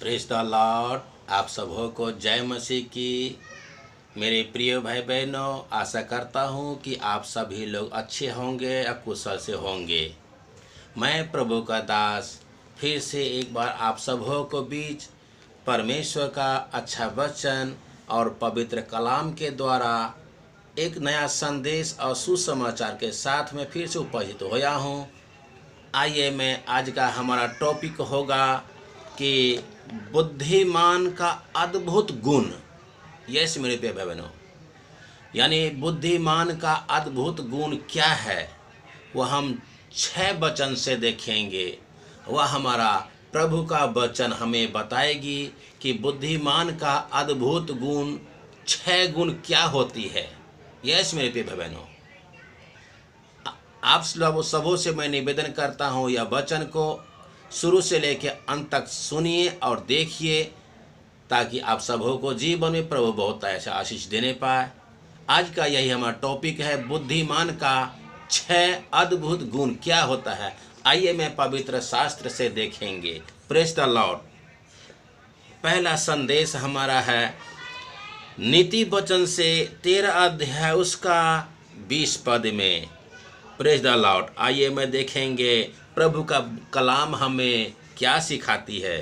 Praise the Lord. आप सबों को जय मसीह की। मेरे प्रिय भाई बहनों, आशा करता हूँ कि आप सभी लोग अच्छे होंगे या कुशल से होंगे। मैं प्रभु का दास फिर से एक बार आप सबों को बीच परमेश्वर का अच्छा वचन और पवित्र कलाम के द्वारा एक नया संदेश और सुसमाचार के साथ में फिर से उपस्थित होया हूँ। आइए, मैं आज का हमारा टॉपिक होगा कि बुद्धिमान का अद्भुत गुण। यस मेरे प्रिय भाई बहनों, यानी बुद्धिमान का अद्भुत गुण क्या है वह हम 6 वचन से देखेंगे। वह हमारा प्रभु का वचन हमें बताएगी कि बुद्धिमान का अद्भुत गुण 6 गुण क्या होती है। यस मेरे प्रिय भाई बहनों, आप सबों से मैं निवेदन करता हूँ यह वचन को शुरू से लेकर अंत तक सुनिए और देखिए, ताकि आप सबों को जीवन में प्रभु बहुत ऐसा आशीष देने पाए। आज का यही हमारा टॉपिक है, बुद्धिमान का 6 अद्भुत गुण क्या होता है। आइए मैं पवित्र शास्त्र से देखेंगे। Praise the Lord. पहला संदेश हमारा है नीति वचन से 13 अध्याय उसका 20 पद में। Praise the Lord. आइए मैं देखेंगे प्रभु का कलाम हमें क्या सिखाती है।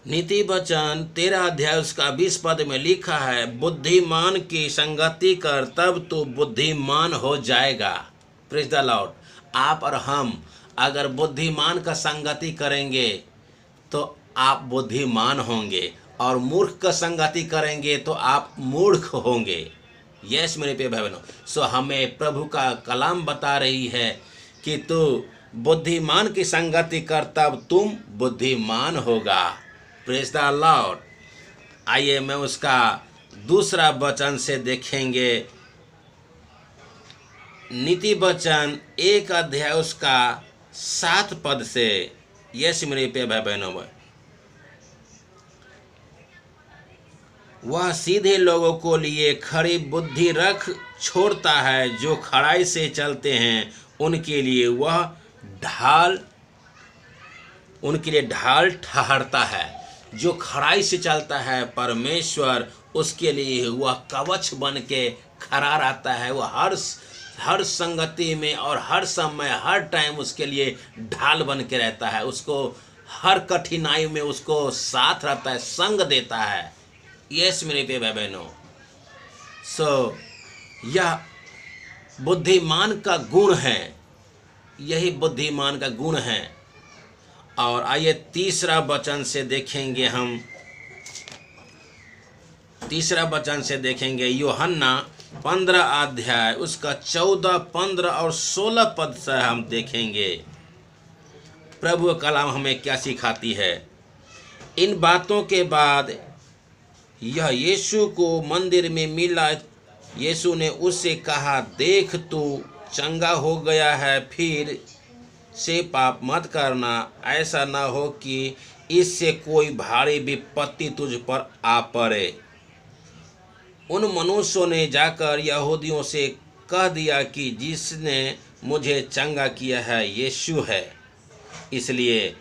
नीति वचन 13 अध्याय उसका 20 पद में लिखा है, बुद्धिमान की संगति कर तब तो बुद्धिमान हो जाएगा। Praise the Lord. आप और हम अगर बुद्धिमान का संगति करेंगे तो आप बुद्धिमान होंगे, और मूर्ख का संगति करेंगे तो आप मूर्ख होंगे। यस मेरे प्रिय भाई बहनों, सो हमें प्रभु का कलाम बता रही है कि तू बुद्धिमान की संगति कर तब तुम बुद्धिमान होगा। Praise the Lord. आइए मैं उसका दूसरा वचन से देखेंगे। नीति वचन 1 अध्याय उसका 7 पद से। यस मेरे प्रिय भाई बहनों, वह सीधे लोगों को लिए खरी बुद्धि रख छोड़ता है, जो खड़ाई से चलते हैं उनके लिए ढाल ठहरता है। जो खड़ाई से चलता है परमेश्वर, उसके लिए वह कवच बन के खड़ा रहता है। वह हर संगति में और हर समय हर टाइम उसके लिए ढाल बन के रहता है। उसको हर कठिनाई में उसको साथ रहता है, संग देता है। यस मेरे प्रिय भाई बहनों, सो यह बुद्धिमान का गुण है। यही बुद्धिमान का गुण है। और आइए तीसरा वचन से देखेंगे हम। तीसरा वचन से देखेंगे यूहन्ना 15 अध्याय उसका 14, 15 और 16 पद से हम देखेंगे प्रभु कलाम हमें क्या सिखाती है। इन बातों के बाद यह यीशु को मंदिर में मिला। यीशु ने उससे कहा, देख तू चंगा हो गया है, फिर से पाप मत करना, ऐसा न हो कि इससे कोई भारी विपत्ति तुझ पर आ पड़े। उन मनुष्यों ने जाकर यहूदियों से कह दिया कि जिसने मुझे चंगा किया है यीशु है। इसलिए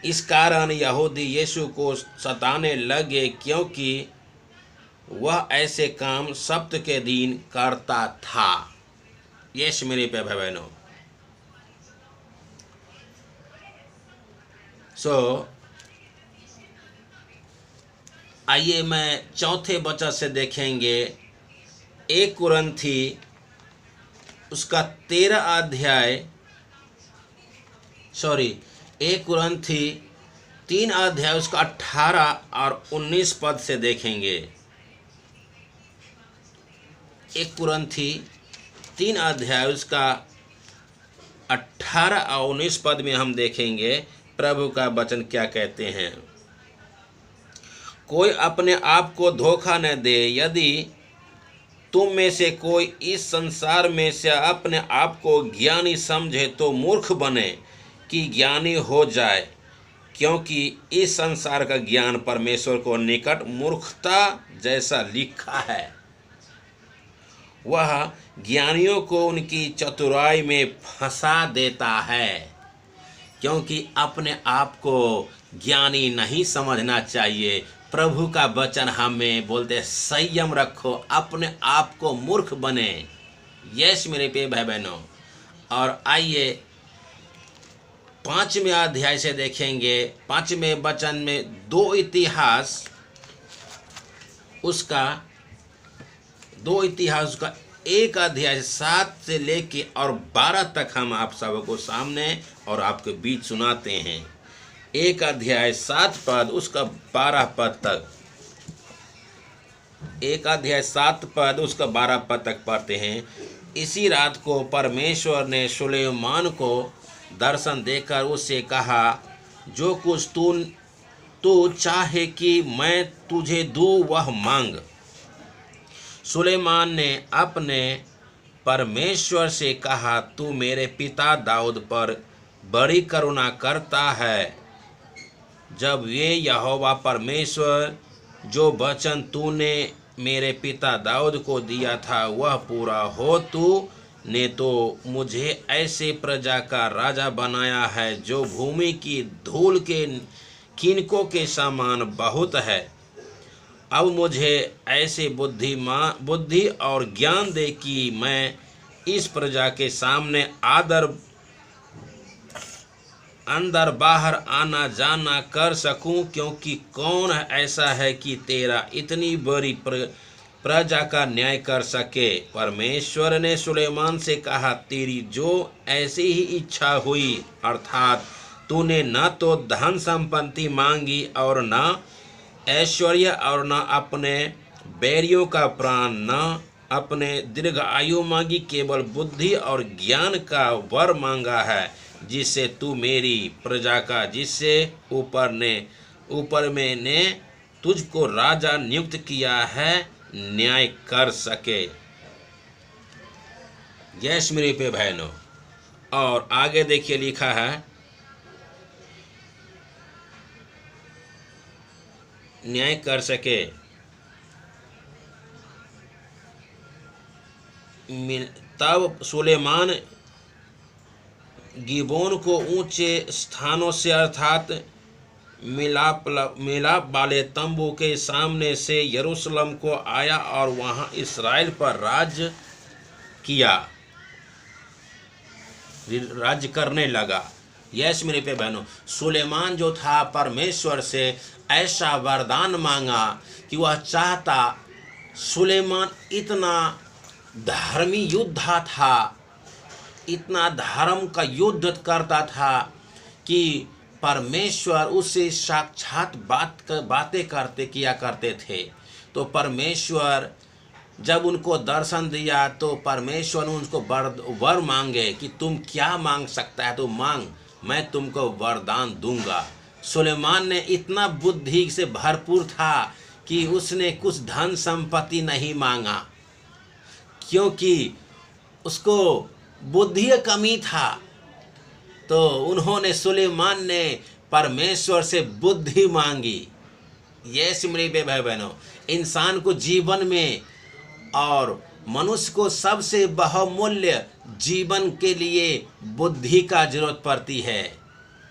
इस कारण यहूदी यीशु को सताने लगे, क्योंकि वह ऐसे काम सब्त के दिन करता था। यस मेरे प्रिय भाई बहनों, आइए मैं चौथे वचन से देखेंगे। 1 कुरिन्थी उसका 13 अध्याय 1 कुरिन्थी 3 अध्याय उसका 18 और 19 पद से देखेंगे। 1 कुरिन्थी 3 अध्याय उसका 18 और 19 पद में हम देखेंगे प्रभु का वचन क्या कहते हैं। कोई अपने आप को धोखा न दे। यदि तुम में से कोई इस संसार में से अपने आप को ज्ञानी समझे तो मूर्ख बने कि ज्ञानी हो जाए, क्योंकि इस संसार का ज्ञान परमेश्वर को निकट मूर्खता जैसा लिखा है। वह ज्ञानियों को उनकी चतुराई में फंसा देता है। क्योंकि अपने आप को ज्ञानी नहीं समझना चाहिए। प्रभु का वचन हमें बोलते संयम रखो, अपने आप को मूर्ख बने। यस मेरे प्रिय भाई बहनों, और आइए 5वें अध्याय से देखेंगे। 5वें वचन में 2 इतिहास उसका 1 अध्याय 7 से लेके और 12 तक हम आप सबको सामने और आपके बीच सुनाते हैं। 1 अध्याय 7 पद उसका 12 पद तक, 1 अध्याय 7 पद उसका 12 पद तक पढ़ते हैं। इसी रात को परमेश्वर ने सुलेमान को दर्शन देकर उससे कहा, जो कुछ तू चाहे कि मैं तुझे दूँ वह मांग। सुलेमान ने अपने परमेश्वर से कहा, तू मेरे पिता दाऊद पर बड़ी करुणा करता है, जब ये यहोवा परमेश्वर जो वचन तूने मेरे पिता दाऊद को दिया था वह पूरा हो। तू ने तो मुझे ऐसे प्रजा का राजा बनाया है जो भूमि की धूल के किनकों के समान बहुत है। अब मुझे ऐसे बुद्धि और ज्ञान दे कि मैं इस प्रजा के सामने अंदर बाहर आना जाना कर सकूं, क्योंकि कौन ऐसा है कि तेरा इतनी बड़ी प्रजा का न्याय कर सके। परमेश्वर ने सुलेमान से कहा, तेरी जो ऐसी ही इच्छा हुई, अर्थात तूने न तो धन संपत्ति मांगी और न ऐश्वर्य और न अपने बैरियों का प्राण, न अपने दीर्घ आयु मांगी, केवल बुद्धि और ज्ञान का वर मांगा है, जिससे तू मेरी प्रजा का, जिससे ऊपर मैंने तुझको राजा नियुक्त किया है, न्याय कर सके। यस मेरे पे बहनों, और आगे देखिए लिखा है, न्याय कर सके। तब सुलेमान गिबोन को ऊंचे स्थानों से अर्थात मिलाप वाले तंबू के सामने से यरूशलेम को आया और वहां इस्राएल पर राज्य करने लगा। यस मेरे पे बहनों, सुलेमान जो था परमेश्वर से ऐसा वरदान मांगा कि वह चाहता, सुलेमान इतना धर्मी योद्धा था, इतना धर्म का युद्ध करता था कि परमेश्वर उससे साक्षात बातें किया करते थे। तो परमेश्वर जब उनको दर्शन दिया तो परमेश्वर ने उनको वर मांगे कि तुम क्या मांग सकता है तो मांग, मैं तुमको वरदान दूंगा। सुलेमान ने इतना बुद्धि से भरपूर था कि उसने कुछ धन संपत्ति नहीं मांगा, क्योंकि उसको बुद्धि की कमी था। तो उन्होंने, सुलेमान ने परमेश्वर से बुद्धि मांगी। यस मेरे भाई बहनों, इंसान को जीवन में और मनुष्य को सबसे बहुमूल्य जीवन के लिए बुद्धि का जरूरत पड़ती है।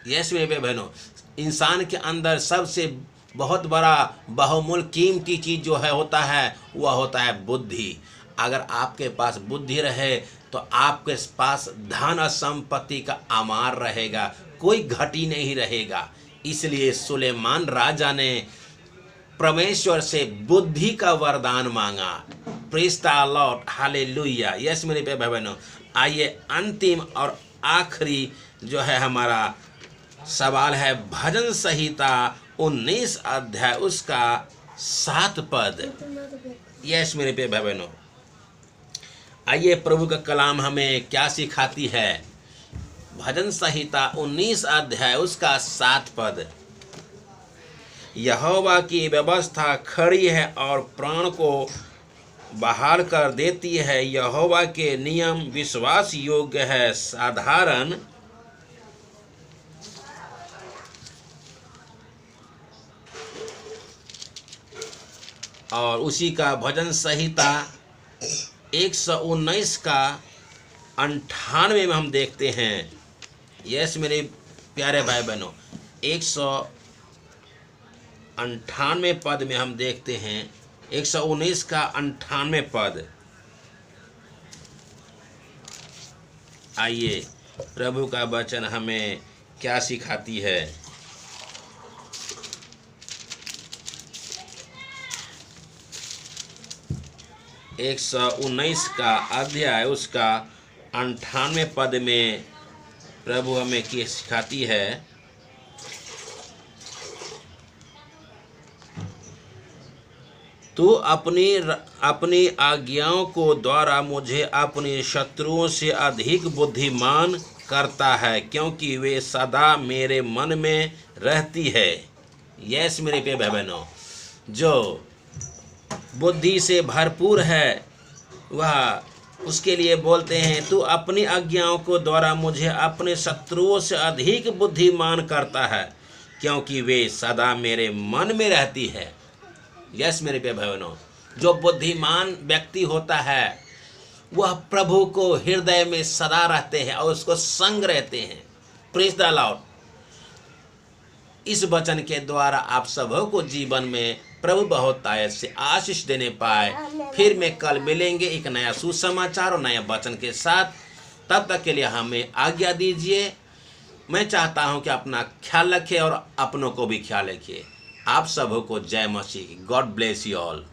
यस मेरे बहनों, इंसान के अंदर सबसे बहुत बड़ा बहुमूल्य कीमती चीज जो है होता है, वह होता है बुद्धि। अगर आपके पास बुद्धि रहे तो आपके पास धन और संपत्ति का अमार रहेगा, कोई घटी नहीं रहेगा। इसलिए सुलेमान राजा ने परमेश्वर से बुद्धि का वरदान मांगा। Praise the Lord, hallelujah. Yes मेरे पे भाई बहनों, आइए अंतिम और आखिरी जो है हमारा सवाल है, भजन संहिता 19 अध्याय उसका 7 पद। यस मेरे पे भाई बहनों, आइए प्रभु का कलाम हमें क्या सिखाती है। भजन संहिता 19 अध्याय उसका 7 पद। यहोवा की व्यवस्था खड़ी है और प्राण को बहाल कर देती है। यहोवा के नियम विश्वास योग्य है, साधारण और उसी का भजन संहिता 119 का 98 में हम देखते हैं। यस मेरे प्यारे भाई बहनों, 198 पद में हम देखते हैं, 119 का 98 पद। आइए प्रभु का वचन हमें क्या सिखाती है। 119 का अध्याय उसका 98 पद में प्रभु हमें क्या सिखाती है। तू अपनी आज्ञाओं को द्वारा मुझे अपने शत्रुओं से अधिक बुद्धिमान करता है, क्योंकि वे सदा मेरे मन में रहती है। यस मेरे प्रिय भाई बहनों, जो बुद्धि से भरपूर है वह उसके लिए बोलते हैं, तू अपनी आज्ञाओं को द्वारा मुझे अपने शत्रुओं से अधिक बुद्धिमान करता है, क्योंकि वे सदा मेरे मन में रहती है। यस मेरे प्रिय भाई बहनों, जो बुद्धिमान व्यक्ति होता है वह प्रभु को हृदय में सदा रहते हैं और उसको संग रहते हैं। Praise the Lord. इस वचन के द्वारा आप सबों को जीवन में प्रभु बहुतायत से आशीष देने पाए। फिर मैं कल मिलेंगे एक नया सुसमाचार और नया वचन के साथ। तब तक के लिए हमें आज्ञा दीजिए। मैं चाहता हूं कि अपना ख्याल रखें और अपनों को भी ख्याल रखिए। आप सबों को जय मसीह। God bless you all.